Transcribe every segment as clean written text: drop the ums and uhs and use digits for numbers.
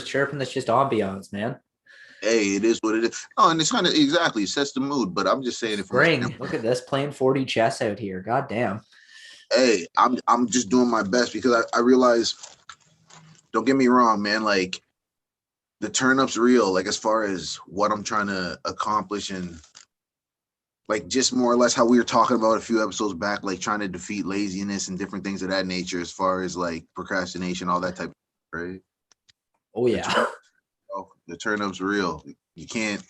birds chirping. That's just ambiance, man. Hey, it is what it is. Oh, and it's kind of exactly it sets the mood. But I'm just saying it from a Spring. standpoint. Look at this playing 40 chess out here. God damn. Hey, I'm just doing my best because I realize. Don't get me wrong, man. Like the turn up's real. Like as far as what I'm trying to accomplish and like just more or less how we were talking about a few episodes back, like trying to defeat laziness and different things of that nature, as far as like procrastination, all that type of stuff, right? Oh, The turn, yeah. the turn up's real. You can't.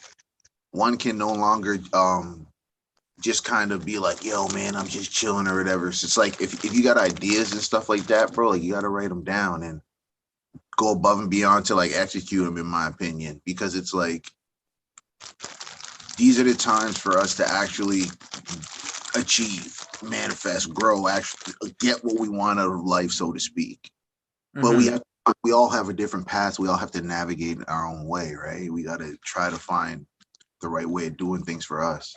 One can no longer just kind of be like, yo, man, I'm just chilling or whatever. So it's like if you got ideas and stuff like that, bro, like you got to write them down and go above and beyond to like execute them, in my opinion, because it's like these are the times for us to actually achieve, manifest, grow, actually get what we want out of life, so to speak. But Hmm. we all have a different path. We all have to navigate our own way, right? We got to try to find the right way of doing things for us.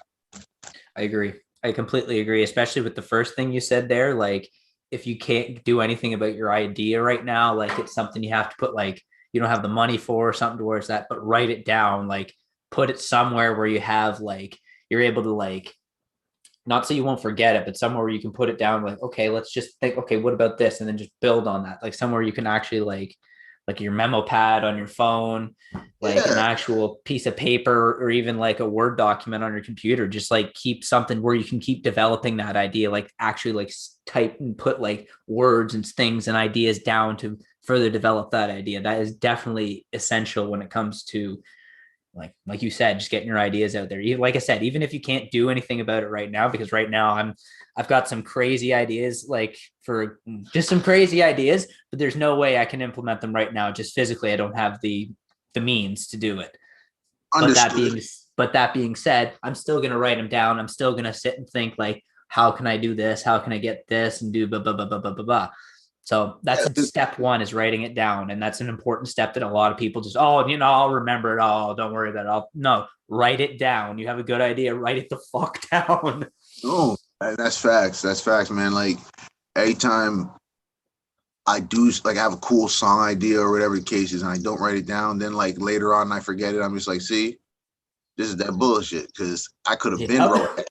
I agree. I completely agree, especially with the first thing you said there. Like, if you can't do anything about your idea right now, like it's something you have to put, like, you don't have the money for or something towards that, but write it down, like, put it somewhere where you have, like, you're able to, like, not so you won't forget it, but somewhere where you can put it down, like, okay, let's just think, okay, what about this? And then just build on that. Like, somewhere you can actually, like your memo pad on your phone, like an Yeah, actual piece of paper, or even like a Word document on your computer. Just like keep something where you can keep developing that idea, like actually like type and put like words and things and ideas down to further develop that idea. That is definitely essential when it comes to, like you said, just getting your ideas out there. Like I said, even if you can't do anything about it right now, because right now I've got some crazy ideas, like for just some crazy ideas, but there's no way I can implement them right now. Just physically, I don't have the means to do it. But that understood. being but that being said, I'm still gonna write them down. I'm still gonna sit and think like, how can I do this? How can I get this and do blah blah blah blah blah blah blah. So Yeah, that's step one, is writing it down. And that's an important step that a lot of people just, oh, I'll remember it. Oh, don't worry about it. No, write it down. You have a good idea, write it the fuck down. no, that's facts. That's facts, man. Like anytime I do like I have a cool song idea or whatever the case is, and I don't write it down, then like later on I forget it. I'm just like, see, this is that bullshit because I could have been wrote. Yep.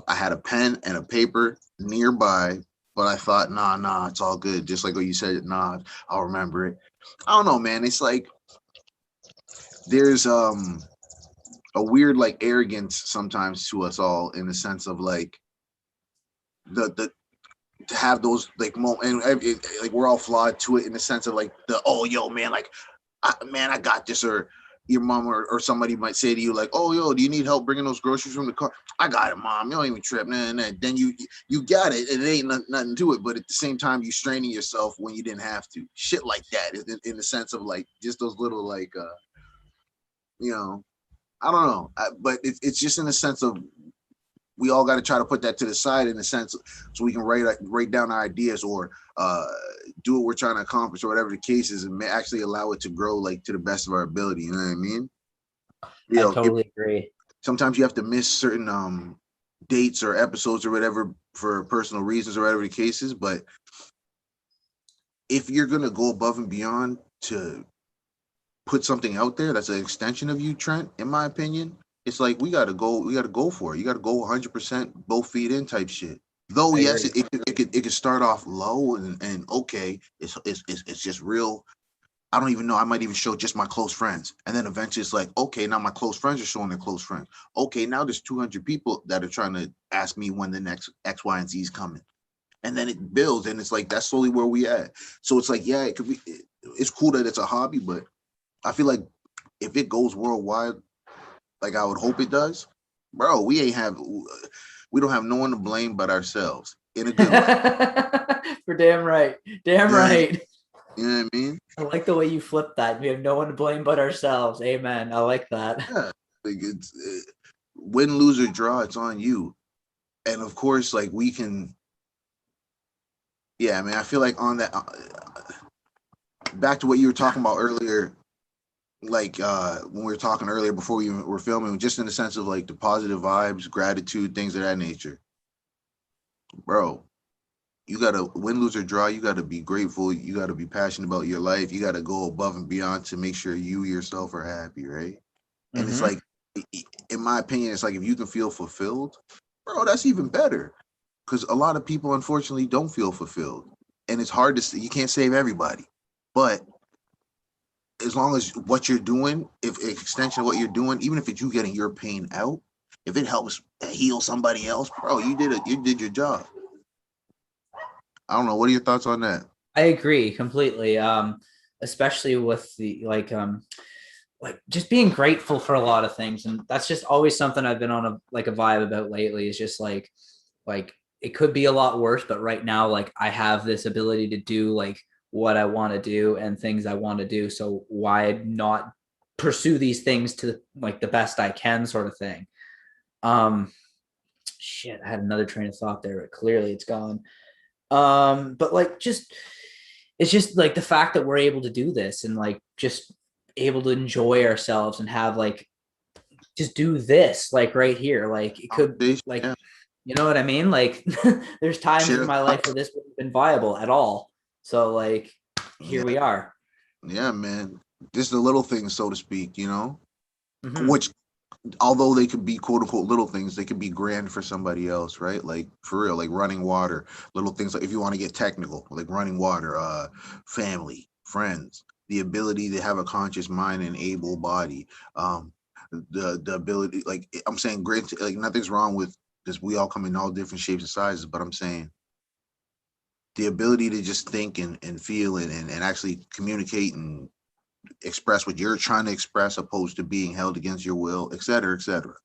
I had a pen and a paper nearby, but I thought, nah, it's all good. Just like what you said, nah, I'll remember it. I don't know, man. It's like there's a weird like arrogance sometimes to us all in the sense of like the to have those like and like we're all flawed to it in the sense of like the oh yo man like man I got this, or your mom or somebody might say to you like, oh yo, do you need help bringing those groceries from the car? I got it, mom. You don't even trip. Nah. Then you got it, and it ain't nothing to it. But at the same time, you straining yourself when you didn't have to. Shit like that, in the sense of like just those little like you know, I don't know, but it's just in the sense of we all got to try to put that to the side in a sense so we can write down our ideas or do what we're trying to accomplish or whatever the case is, and may actually allow it to grow like to the best of our ability. You know what I mean? You I know, totally agree. sometimes you have to miss certain dates or episodes or whatever for personal reasons or whatever the case is, but if you're gonna go above and beyond to put something out there that's an extension of you, Trent, in my opinion, it's like we gotta go for it. You gotta go 100% both feet in type shit. Though I yes, agree. it could start off low and okay, it's just real. I don't even know. I might even show just my close friends, and then eventually it's like, okay, now my close friends are showing their close friends. Okay, now there's 200 people that are trying to ask me when the next X, Y, and Z is coming, and then it builds, and it's like that's slowly where we at. So it's like, yeah, it could be. It's cool that it's a hobby, but I feel like if it goes worldwide, like I would hope it does, bro, we don't have no one to blame but ourselves in a good way. For damn right. Damn You know what I mean? right. You know what I mean? I like the way you flip that. We have no one to blame but ourselves. Amen. I like that. Yeah, like it's win, lose or draw, it's on you. And of course, like we can, yeah. I mean, I feel like on that, back to what you were talking about earlier, like when we were talking earlier before we were filming, just in the sense of like the positive vibes, gratitude, things of that nature, bro. you gotta win, lose or draw. You gotta be grateful. You gotta be passionate about your life. You gotta go above and beyond to make sure you yourself are happy, right? And it's Mm-hmm. like, in my opinion, it's like if you can feel fulfilled, bro, that's even better. Because a lot of people, unfortunately, don't feel fulfilled, and it's hard to say. You can't save everybody, but as long as what you're doing, if extension of what you're doing, even if it's you getting your pain out, if it helps heal somebody else, bro, you did it. You did your job. I don't know. What are your thoughts on that? I agree completely. Especially with the like just being grateful for a lot of things, and that's just always something I've been on a vibe about lately. Is just like it could be a lot worse, but right now, like I have this ability to do like what I want to do and things I want to do. So why not pursue these things to like the best I can, sort of thing. Um, shit, I had another train of thought there, but clearly it's gone. But like just it's just like the fact that we're able to do this and like just able to enjoy ourselves and have like just do this like right here. Like it could Conversation, like yeah. you know what I mean? Like there's times in Share my life where this wouldn't have been viable at all. So like here yeah, we are. yeah, man. Just the little things, so to speak, you know, Mm-hmm. which although they could be quote unquote little things, they could be grand for somebody else, right? Like for real, like running water, little things like if you want to get technical, like running water, family, friends, the ability to have a conscious mind and able body, the ability, like I'm saying, great, like nothing's wrong with this. We all come in all different shapes and sizes, but I'm saying the ability to just think and feel and actually communicate and express what you're trying to express opposed to being held against your will, et cetera, et cetera.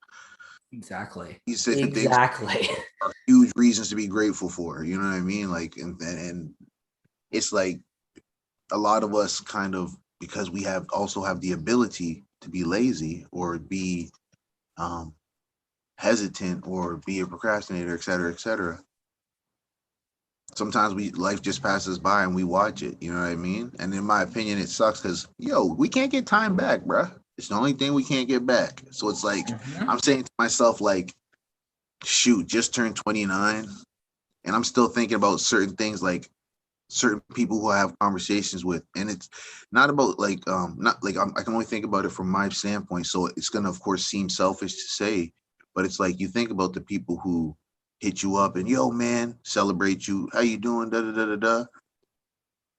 Exactly. These certain things Exactly. are huge reasons to be grateful for. You know what I mean? Like, and it's like a lot of us kind of, because we have also have the ability to be lazy or be um, hesitant or be a procrastinator, et cetera, et cetera. Sometimes we life just passes by and we watch it. You know what I mean? And in my opinion, it sucks because we can't get time back, bruh. It's the only thing we can't get back. So it's like Mm-hmm. I'm saying to myself, like, shoot, just turned 29, and I'm still thinking about certain things, like certain people who I have conversations with, and it's not about like not like I can only think about it from my standpoint. So it's gonna of course seem selfish to say, but it's like you think about the people who hit you up and yo man celebrate you, how you doing, da da da da da.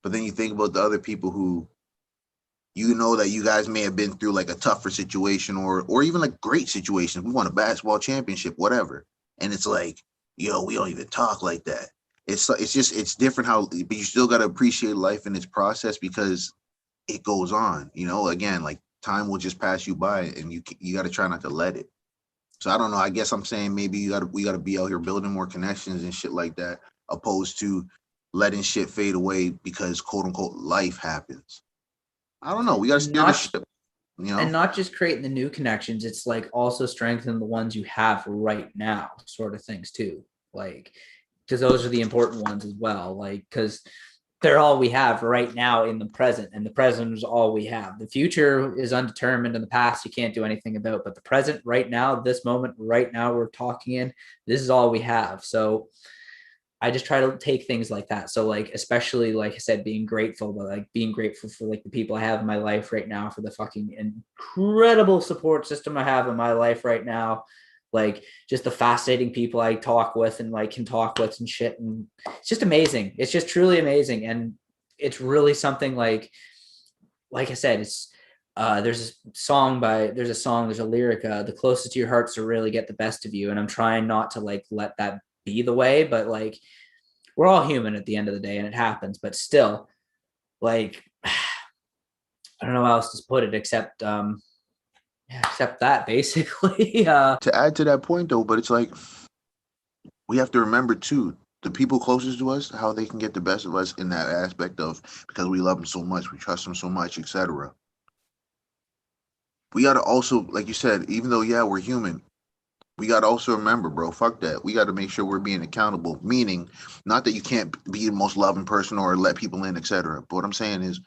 But then you think about the other people who you know that you guys may have been through like a tougher situation or even like great situations. We won a basketball championship, whatever, and it's like yo, we don't even talk like that. It's just it's different how, but you still got to appreciate life in its process because it goes on. You know, again, like time will just pass you by, and you got to try not to let it. So I don't know. I guess I'm saying maybe we got to be out here building more connections and shit like that, opposed to letting shit fade away because quote unquote life happens. I don't know. We got to And steer the not ship. You and know, not just creating the new connections, it's like also strengthen the ones you have right now, sort of things too. Like because those are the important ones as well. Like because they're all we have right now in the present, and the present is all we have. The future is undetermined, and the past you can't do anything about. But the present, right now, this moment, right now, we're talking in. This is all we have. So I just try to take things like that. So like, especially like I said, being grateful, but like being grateful for like the people I have in my life right now, for the fucking incredible support system I have in my life right now. Like just the fascinating people I talk with and like can talk with and shit. And it's just amazing. It's just truly amazing. And it's really something like I said, it's there's a song, there's a lyric, the closest to your hearts to really get the best of you. And I'm trying not to like let that be the way, but like we're all human at the end of the day and it happens, but still like I don't know how else to put it except that basically. to add to that point though, but it's like we have to remember too the people closest to us, how they can get the best of us in that aspect of because we love them so much, we trust them so much, etc. We got to also, like you said, even though yeah we're human, we got to also remember, bro, fuck that. We got to make sure we're being accountable. Meaning, not that you can't be the most loving person or let people in, etc. But what I'm saying is,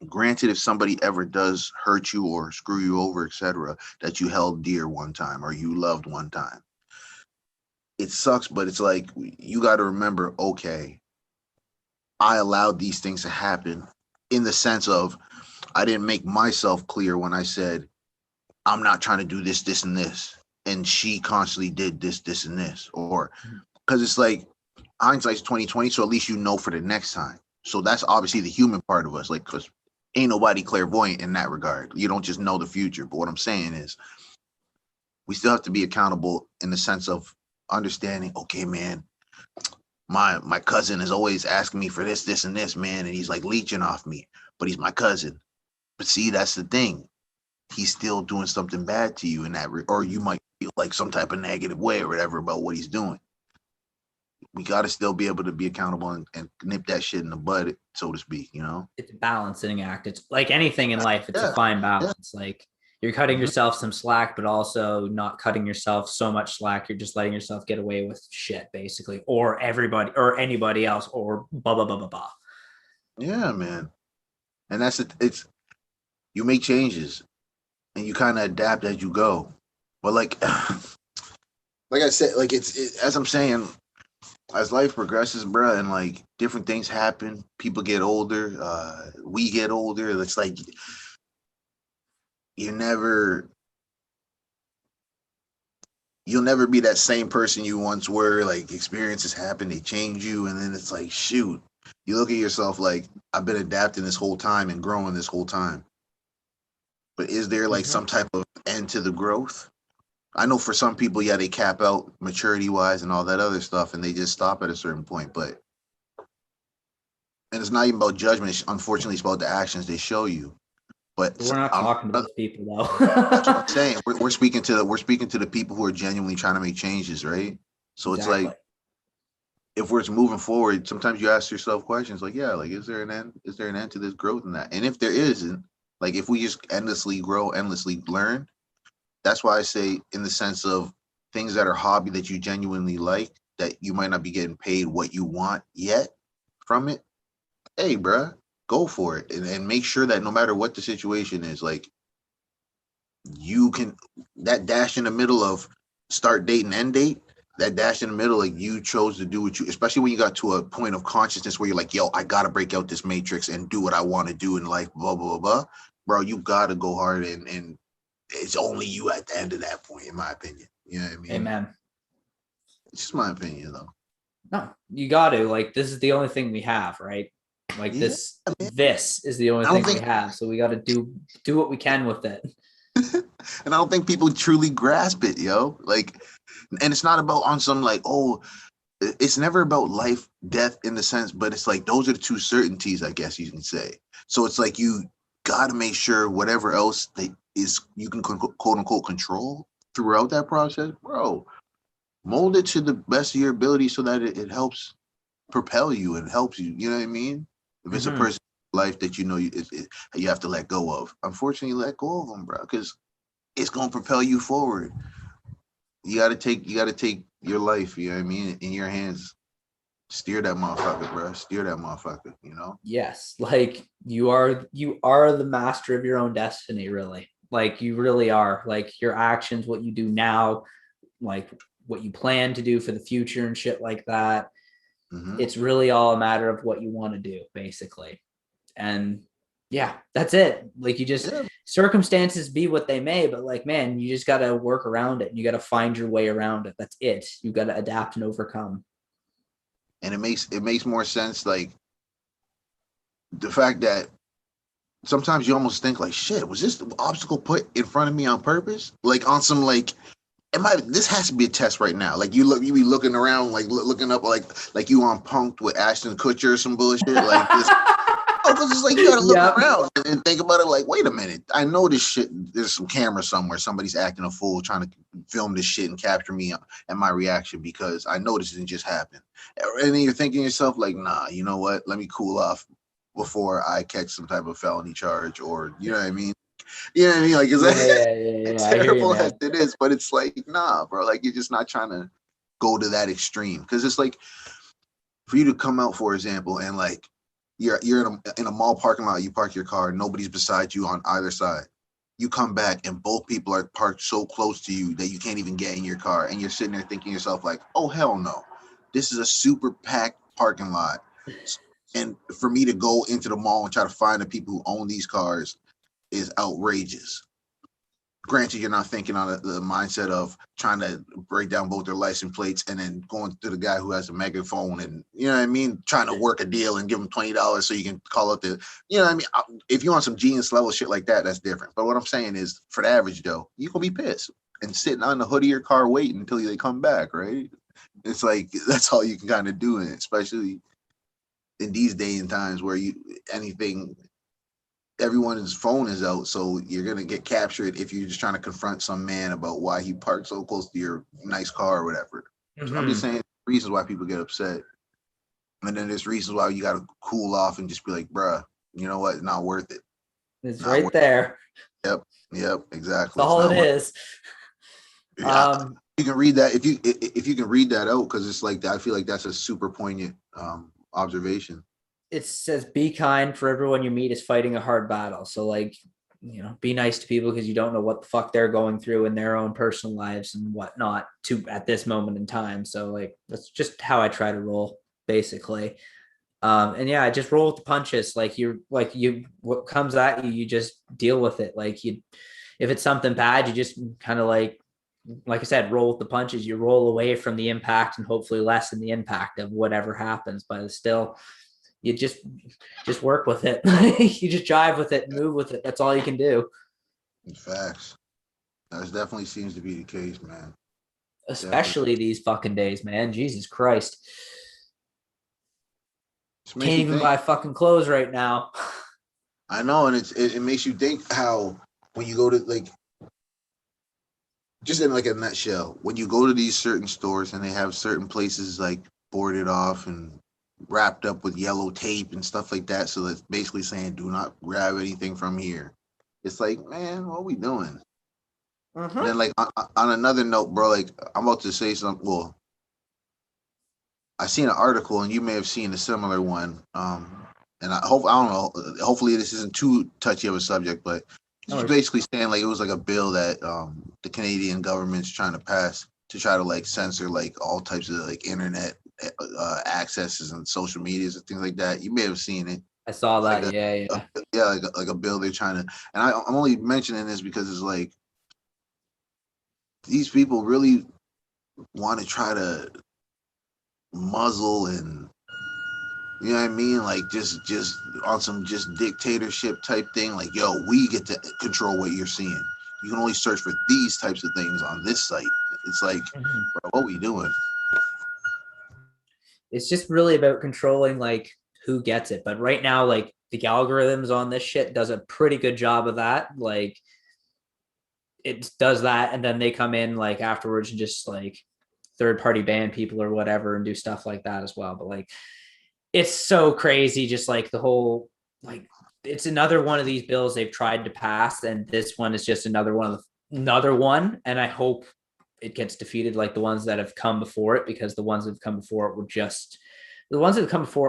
granted, if somebody ever does hurt you or screw you over, etc., that you held dear one time or you loved one time, it sucks, but it's like you got to remember, okay, I allowed these things to happen in the sense of I didn't make myself clear when I said I'm not trying to do this, this, and this, and she constantly did this, this, and this, or because it's like hindsight's 2020, so at least you know for the next time. So that's obviously the human part of us, like because ain't nobody clairvoyant in that regard. You don't just know the future. But what I'm saying is, we still have to be accountable in the sense of understanding. Okay, man, my cousin is always asking me for this, this, and this, man, and he's like leeching off me, but he's my cousin. But see, that's the thing. He's still doing something bad to you in that, or you might feel like some type of negative way or whatever about what he's doing. We got to still be able to be accountable and nip that shit in the bud, so to speak. You know, It's a balancing act. It's like anything in life. It's a yeah, fine yeah. balance. Like you're cutting Mm-hmm. yourself some slack, but also not cutting yourself so much slack. You're just letting yourself get away with shit, basically, or everybody or anybody else, or blah blah blah blah blah. Yeah, man. And that's it. It's you make changes and you kind of adapt as you go. But like I said, like as I'm saying, as life progresses, bro, and like different things happen, people get older, we get older. It's like you never, you'll never be that same person you once were. Like experiences happen, they change you, and then it's like, shoot, you look at yourself like I've been adapting this whole time and growing this whole time. But is there like Mm-hmm. some type of end to the growth? I know for some people, yeah, they cap out maturity wise and all that other stuff, and they just stop at a certain point. But and it's not even about judgment. Unfortunately, it's about the actions they show you. But But we're not talking to those people that's what though. I'm saying. We're speaking to the people who are genuinely trying to make changes, right? So it's Exactly. like if we're moving forward, sometimes you ask yourself questions like, yeah, like is there an end? Is there an end to this growth and that? And if there isn't, like if we just endlessly grow, endlessly learn, that's why I say in the sense of things that are hobby that you genuinely like, that you might not be getting paid what you want yet from it. Hey, bruh, go for it and make sure that no matter what the situation is, like you can that dash in the middle of start date and end date, that dash in the middle, like you chose to do what you, especially when you got to a point of consciousness where you're like, yo, I gotta break out this matrix and do what I want to do in life, blah, blah, blah, blah. Bro, you gotta go hard and it's only you at the end of that point, in my opinion. You know what I mean? Amen. It's just my opinion though. No, you got to like. This is the only thing we have, right? Like Yeah, this. man. This is the only I don't thing we think have. So we got to do what we can with it. and I don't think people truly grasp it, yo. Like, and it's not about on some like, oh, it's never about life, death in the sense, but it's like those are the two certainties, I guess you can say. So it's like you got to make sure whatever else that is you can quote unquote control throughout that process, bro. Mold it to the best of your ability so that it helps propel you and helps you. You know what I mean? If it's a Mm-hmm. person life that you know you have to let go of, unfortunately, let go of them, bro, because it's gonna propel you forward. You got to take your life. You know what I mean? In your hands. Steer that motherfucker, bro. Steer that motherfucker. You know. Yes, like you are the master of your own destiny, really. Like you really are. Like your actions, what you do now, like what you plan to do for the future and shit like that. Mm-hmm. It's really all a matter of what you want to do, basically. And yeah, that's it. Like you just Yeah, circumstances be what they may, but like man, you just got to work around it. You got to find your way around it. That's it. You got to adapt and overcome. and it makes more sense. Like the fact that sometimes you almost think like, shit, was this obstacle put in front of me on purpose? Like on some like this has to be a test right now. Like you be looking around, like looking up, like you on Punked with Ashton Kutcher or some bullshit. Like this, oh, because it's like you got to look Yep. around and think about it. Like, wait a minute, I know this shit. There's some camera somewhere. Somebody's acting a fool, trying to film this shit and capture me and my reaction because I know this didn't just happen. And then you're thinking to yourself, like, nah, you know what? Let me cool off before I catch some type of felony charge, or you know what I mean? You know what I mean? Like, is Yeah, that yeah, yeah, yeah. I hear you, terrible as man. it is? But it's like, nah, bro. Like, you're just not trying to go to that extreme because it's like for you to come out, for example, and like you're in a mall parking lot, you park your car, nobody's beside you on either side. you come back and both people are parked so close to you that you can't even get in your car, and you're sitting there thinking to yourself like, oh hell no, this is a super packed parking lot, and for me to go into the mall and try to find the people who own these cars is outrageous. Granted, you're not thinking on the mindset of trying to break down both their license plates and then going to the guy who has a megaphone and, you know what I mean, trying to work a deal and give him $20 so you can call up the, you know what I mean. If you want some genius level shit like that, that's different. But what I'm saying is, for the average Joe, you gonna be pissed and sitting on the hood of your car waiting until they come back, right? It's like that's all you can kind of do, especially in these days and times where anything everyone's phone is out, so you're gonna get captured if you're just trying to confront some man about why he parked so close to your nice car or whatever. So I'm just saying reasons why people get upset, and then there's reasons why you got to cool off and just be like, bruh, you know what? It's not worth it. It's not right there. It. Yep, exactly. That's all it is. You can read that if you can read that out, because it's like I feel like that's a super poignant observation. It says, be kind, for everyone you meet is fighting a hard battle. So like, you know, be nice to people because you don't know what the fuck they're going through in their own personal lives and whatnot at this moment in time. So like, that's just how I try to roll, basically. And yeah, I just roll with the punches. Like what comes at you, you just deal with it. Like if it's something bad, you just kind of like I said, roll with the punches. You roll away from the impact and hopefully lessen the impact of whatever happens. But still, you just work with it. You just jive with it, move with it. That's all you can do. Facts. That definitely seems to be the case, man. Especially definitely. These fucking days, man. Jesus Christ. Can't even buy fucking clothes right now. I know, and it makes you think how when you go to like, just in like a nutshell, when you go to these certain stores and they have certain places like boarded off and wrapped up with yellow tape and stuff like that, so that's basically saying do not grab anything from here. It's like, man, what are we doing? Mm-hmm. And then like on another note, bro, like I'm about to say something. Well, I seen an article and you may have seen a similar one. And I don't know, hopefully this isn't too touchy of a subject, but it's basically saying like it was like a bill that the Canadian government's trying to pass to try to like censor like all types of like internet accesses and social medias and things like that. You may have seen it. I saw that. Like like a bill they're trying to. And I'm only mentioning this because it's like these people really want to try to muzzle and, you know what I mean, like just on some just dictatorship type thing. Like, yo, we get to control what you're seeing. You can only search for these types of things on this site. It's like, bro, what are we doing? It's just really about controlling like who gets it. But right now, like the algorithms on this shit does a pretty good job of that. Like it does that, and then they come in like afterwards and just like third party ban people or whatever and do stuff like that as well. But like it's so crazy, just like the whole like it's another one of these bills they've tried to pass, and this one is just another one. And I hope it gets defeated like the ones that have come before it, because the ones that have come before it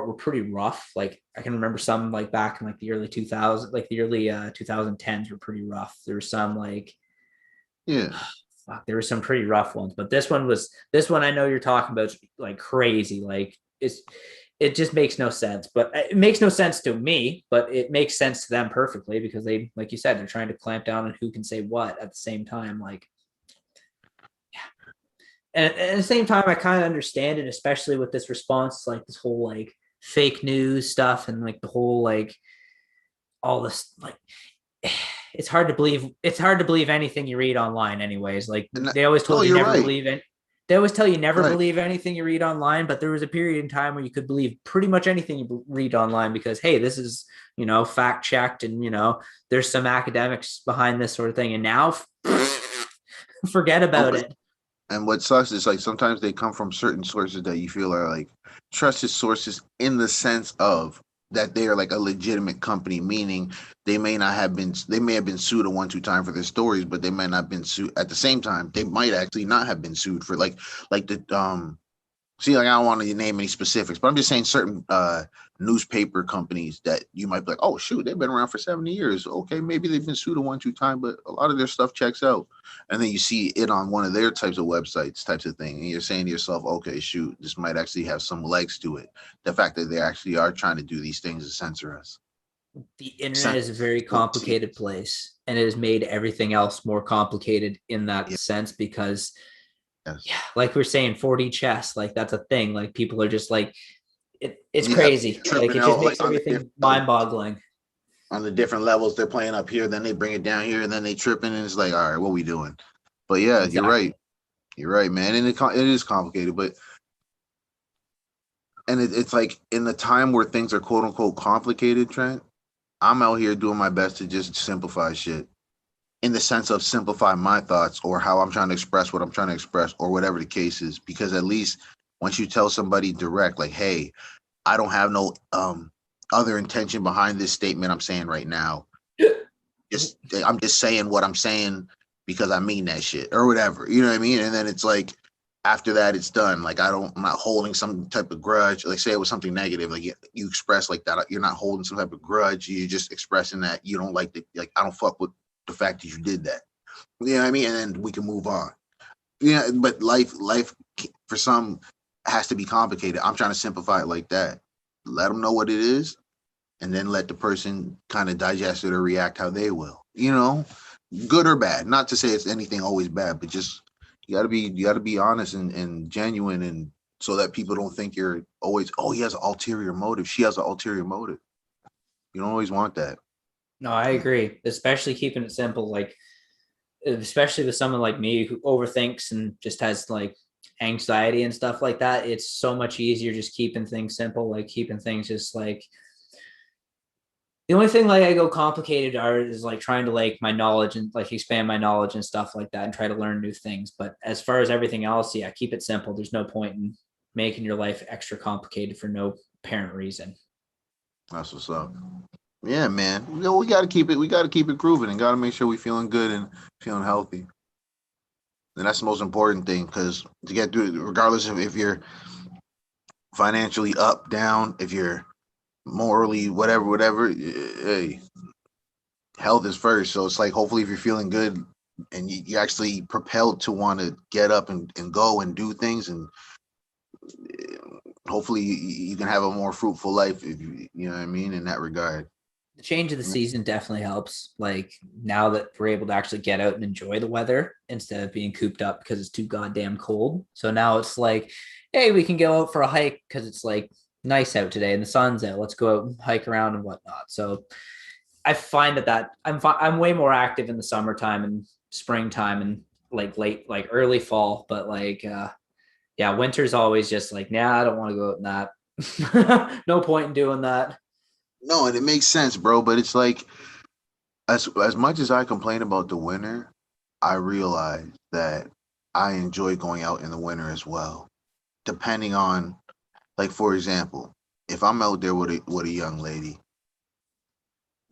were pretty rough. Like I can remember some like back in like the early 2000s, like the early 2010s were pretty rough. There were some like, there were some pretty rough ones, but this one I know you're talking about like crazy. Like it just makes no sense, but it makes no sense to me, but it makes sense to them perfectly because they, like you said, they're trying to clamp down on who can say what at the same time. Like, yeah. And at the same time, I kind of understand it, especially with this response, like this whole like fake news stuff and like the whole like all this like it's hard to believe anything you read online anyways. Like they always told you never believe it. They always tell you never believe anything you read online, but there was a period in time where you could believe pretty much anything you read online because, hey, this is, you know, fact checked and, you know, there's some academics behind this sort of thing. And now forget about it. And what sucks is like sometimes they come from certain sources that you feel are like trusted sources in the sense of that they are like a legitimate company, meaning they may have been sued a 1-2 time for their stories, but they might not have been sued at the same time. They might actually not have been sued for like the See, like I don't want to name any specifics, but I'm just saying certain newspaper companies that you might be like, oh shoot, they've been around for 70 years. Okay, maybe they've been sued a one, two time, but a lot of their stuff checks out. And then you see it on one of their types of websites, types of thing, and you're saying to yourself, okay, shoot, this might actually have some legs to it. The fact that they actually are trying to do these things to censor us. The internet Censor is a very us. complicated place, and it has made everything else more complicated in that Yeah, sense because, yes. yeah, like we're saying, 4D chess, like that's a thing. Like people are just like, it's Yeah, crazy. Like tripping it just out makes like everything mind boggling. on the different levels they're playing up here, then they bring it down here, and then they tripping, and it's like, all right, what we doing? But yeah, you're right. Exactly. You're right, man, and it is complicated, but it's like in the time where things are quote unquote complicated, Trent. I'm out here doing my best to just simplify shit in the sense of simplify my thoughts or how I'm trying to express what I'm trying to express or whatever the case is. Because at least once you tell somebody direct, like, hey, I don't have no other intention behind this statement I'm saying right now. Just I'm just saying what I'm saying because I mean that shit or whatever. You know what I mean? And then it's like after that it's done. Like I'm not holding some type of grudge. Like say it was something negative, like you express like that. You're not holding some type of grudge. You're just expressing that you don't like the like I don't fuck with the fact that you did that. You know what I mean? And then we can move on. Yeah, but life for some has to be complicated. I'm trying to simplify it like that. Let them know what it is, and then let the person kind of digest it or react how they will. You know, good or bad. Not to say it's anything always bad, but just you gotta be honest and genuine, and so that people don't think you're always he has an ulterior motive. She has an ulterior motive. You don't always want that. No, I agree. Especially keeping it simple, like especially with someone like me who overthinks and just has like anxiety and stuff like that. It's so much easier just keeping things simple, like keeping things just like the only thing like I go complicated are is like trying to like my knowledge and like expand my knowledge and stuff like that and try to learn new things. But as far as everything else, yeah, keep it simple. There's no point in making your life extra complicated for no apparent reason. That's what's up. Yeah, man. We gotta keep it. We gotta keep it grooving, and gotta make sure we feeling good and feeling healthy. And that's the most important thing because to get through, it, regardless of if you're financially up, down, if you're morally, whatever, hey, health is first. So it's like, hopefully, if you're feeling good and you actually propelled to want to get up and go and do things, and hopefully you can have a more fruitful life, if you know what I mean, in that regard. The change of the season definitely helps. Like now that we're able to actually get out and enjoy the weather instead of being cooped up because it's too goddamn cold. So now it's like, hey, we can go out for a hike because it's like nice out today and the sun's out. Let's go out and hike around and whatnot. So I find that I'm way more active in the summertime and springtime and like late, like early fall. But like, yeah, winter's always just like, nah, I don't want to go out in that. No point in doing that. No, and it makes sense, bro. But it's like, as much as I complain about the winter, I realize that I enjoy going out in the winter as well. Depending on, like, for example, if I'm out there with a young lady,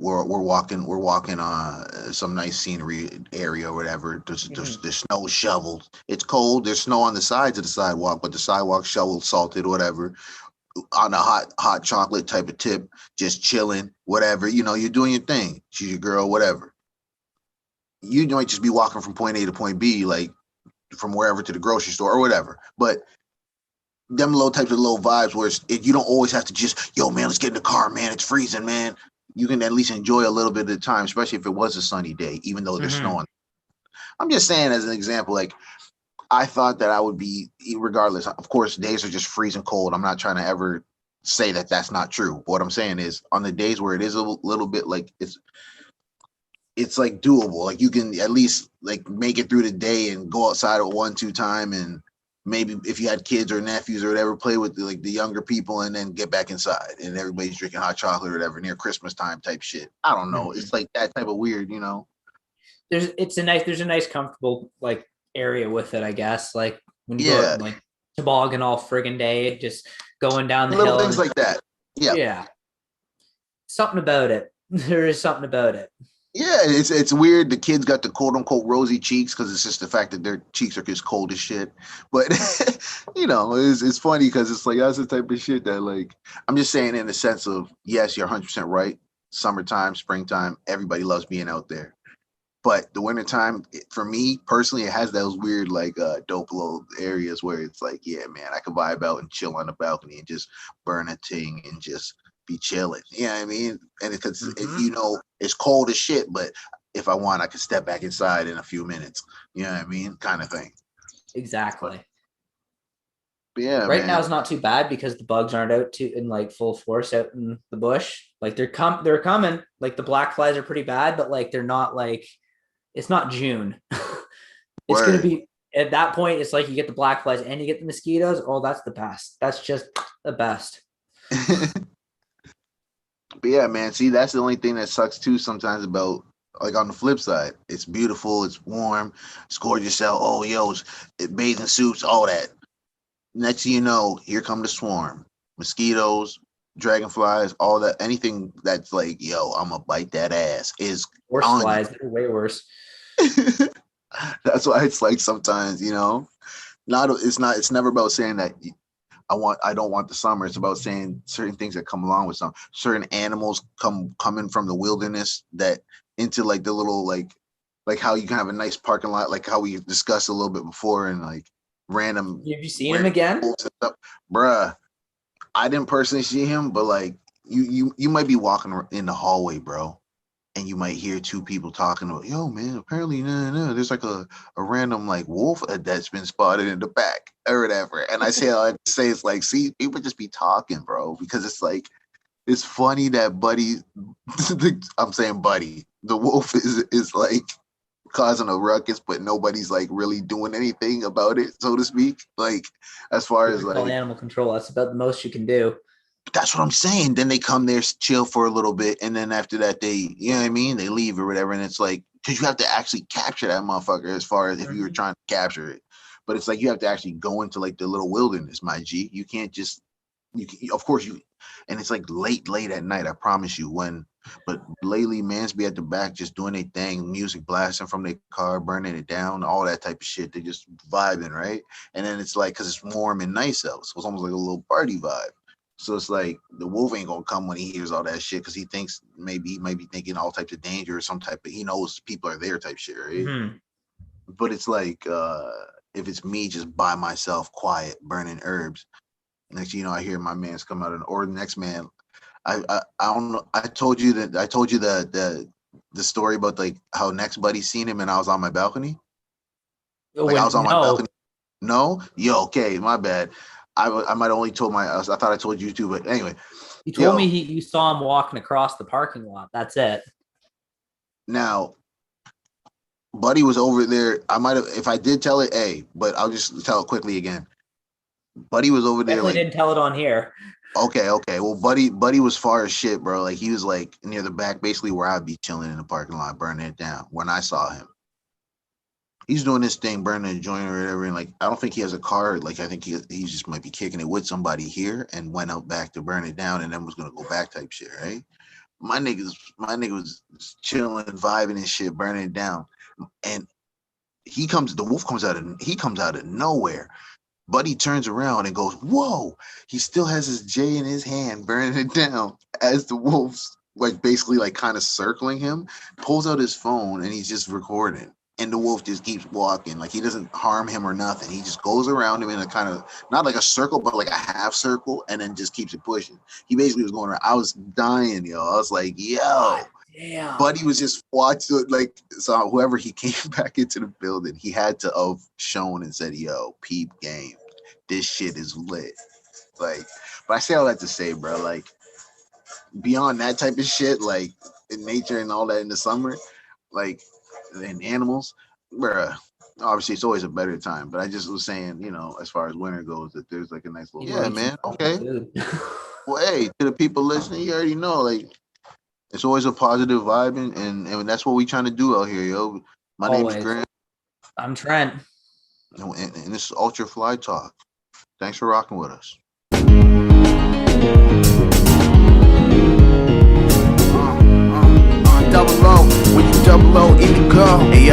we're walking on some nice scenery area or whatever. There's snow shoveled. It's cold. There's snow on the sides of the sidewalk, but the sidewalk shoveled, salted, whatever. On a hot chocolate type of tip, just chilling, whatever. You know, you're doing your thing. She's your girl, whatever. You might just be walking from point A to point B, like from wherever to the grocery store or whatever. But them little types of little vibes where you don't always have to just, yo, man, let's get in the car, man. It's freezing, man. You can at least enjoy a little bit of the time, especially if it was a sunny day, even though there's snow Mm-hmm. on. I'm just saying as an example, like I thought that I would be, regardless. Of course, days are just freezing cold. I'm not trying to ever say that that's not true. What I'm saying is, on the days where it is a little bit like it's like doable. Like you can at least like make it through the day and go outside at 1, 2 time, and maybe if you had kids or nephews or whatever, play with like the younger people, and then get back inside, and everybody's drinking hot chocolate or whatever near Christmas time type shit. I don't know. Mm-hmm. It's like that type of weird, you know. There's a nice comfortable like area with it, I guess. Like when you go out Yeah, and like toboggan all friggin' day, just going down the little hill things and like that. Yeah. yeah, something about it. There is something about it. Yeah, it's weird. The kids got the quote unquote rosy cheeks because it's just the fact that their cheeks are just cold as shit. But it's funny because it's like that's the type of shit that like I'm just saying in the sense of yes, you're 100% right. Summertime, springtime, everybody loves being out there. But the wintertime, for me personally, it has those weird like dope little areas where it's like, yeah, man, I could vibe out and chill on the balcony and just burn a ting and just be chilling. You know what I mean? And because it's cold as shit, but if I want, I can step back inside in a few minutes. You know what I mean? Kind of thing. Exactly. But yeah, Right now man. is not too bad because the bugs aren't out to in like full force out in the bush. Like they're coming. Like the black flies are pretty bad, but like they're not like it's not June. It's gonna Word. be at that point. It's like you get the black flies and you get the mosquitoes. Oh, that's the best. That's just the best. But yeah, man. See, that's the only thing that sucks too sometimes about like on the flip side. It's beautiful, it's warm, it's gorgeous out. Oh, yo, bathing suits, all that. Next thing you know, here come the swarm. Mosquitoes, dragonflies, all that, anything that's like, yo, I'm gonna bite that ass is Horse on you. flies, they're way worse. That's why it's like sometimes, it's never about saying that I don't want the summer. It's about saying certain things that come along with some certain animals coming from the wilderness that into like the little like how you can have a nice parking lot, like how we discussed a little bit before, and like random Have you seen him random again? stuff. Bruh, I didn't personally see him, but like you might be walking in the hallway, bro, and you might hear two people talking about, yo, man, apparently, no, there's like a random like wolf that's been spotted in the back or whatever. And I say it's like, see, people just be talking, bro, because it's like, it's funny that Buddy, I'm saying Buddy, the wolf is like causing a ruckus, but nobody's like really doing anything about it, so to speak. Like, as far You as can call like, animal control. That's about the most you can do. that's what I'm saying. Then they come there, chill for a little bit, and then after that, you know what I mean? They leave or whatever. And it's like, because you have to actually capture that motherfucker as far as if you were Mm-hmm. trying to capture it. But it's like you have to actually go into like the little wilderness, my G. You can't just, of course, and it's like late at night, I promise you. But lately, man's be at the back just doing their thing, music blasting from their car, burning it down, all that type of shit. They just vibing, right? And then it's like, because it's warm and nice out. So it's almost like a little party vibe. So it's like the wolf ain't gonna come when he hears all that shit because he thinks maybe he might be thinking all types of danger or some type of he knows people are there type shit, right? Mm-hmm. But it's like if it's me just by myself, quiet, burning herbs. Next thing you know, I hear my man's come out or the next man. I don't know. I told you the story about like how next buddy seen him and I was on my balcony. Like I was on my No, balcony. No, yo, okay, my bad. I might have only told I thought I told you too, but anyway, you told me yo, you saw him walking across the parking lot. That's it. now Buddy was over there. I might have if I did tell it, but I'll just tell it quickly again. Buddy was over there Definitely like didn't tell it on here. okay. Well, Buddy was far as shit, bro. Like he was like near the back, basically where I'd be chilling in the parking lot, burning it down. When I saw him, he's doing this thing, burning a joint or whatever. And like I don't think he has a car. Like I think he just might be kicking it with somebody here and went out back to burn it down and then was gonna go back type shit, right? My nigga was chilling, vibing and shit, burning it down. And the wolf comes out of nowhere. Buddy turns around and goes, whoa, he still has his J in his hand, burning it down as the wolf's like basically like kind of circling him, pulls out his phone and he's just recording. And the wolf just keeps walking. Like he doesn't harm him or nothing. He just goes around him in a kind of not like a circle, but like a half circle, and then just keeps it pushing. He basically was going around. I was dying, yo. I was like, yo, God damn. Buddy was just watching like so whoever he came back into the building, he had to have shown and said, yo, peep game. This shit is lit. Like, but I say all that to say, bro, like beyond that type of shit, like in nature and all that in the summer, like and animals, bro. Obviously, it's always a better time. But I just was saying, as far as winter goes, that there's like a nice little You want to yeah, eat some man. Okay. food. Well, hey, to the people listening, you already know, like it's always a positive vibe, and that's what we trying to do out here, yo. My name's Always. Grant, I'm Trent. and this is Ultra Fly Talk. Thanks for rocking with us. Double low. double O indigo.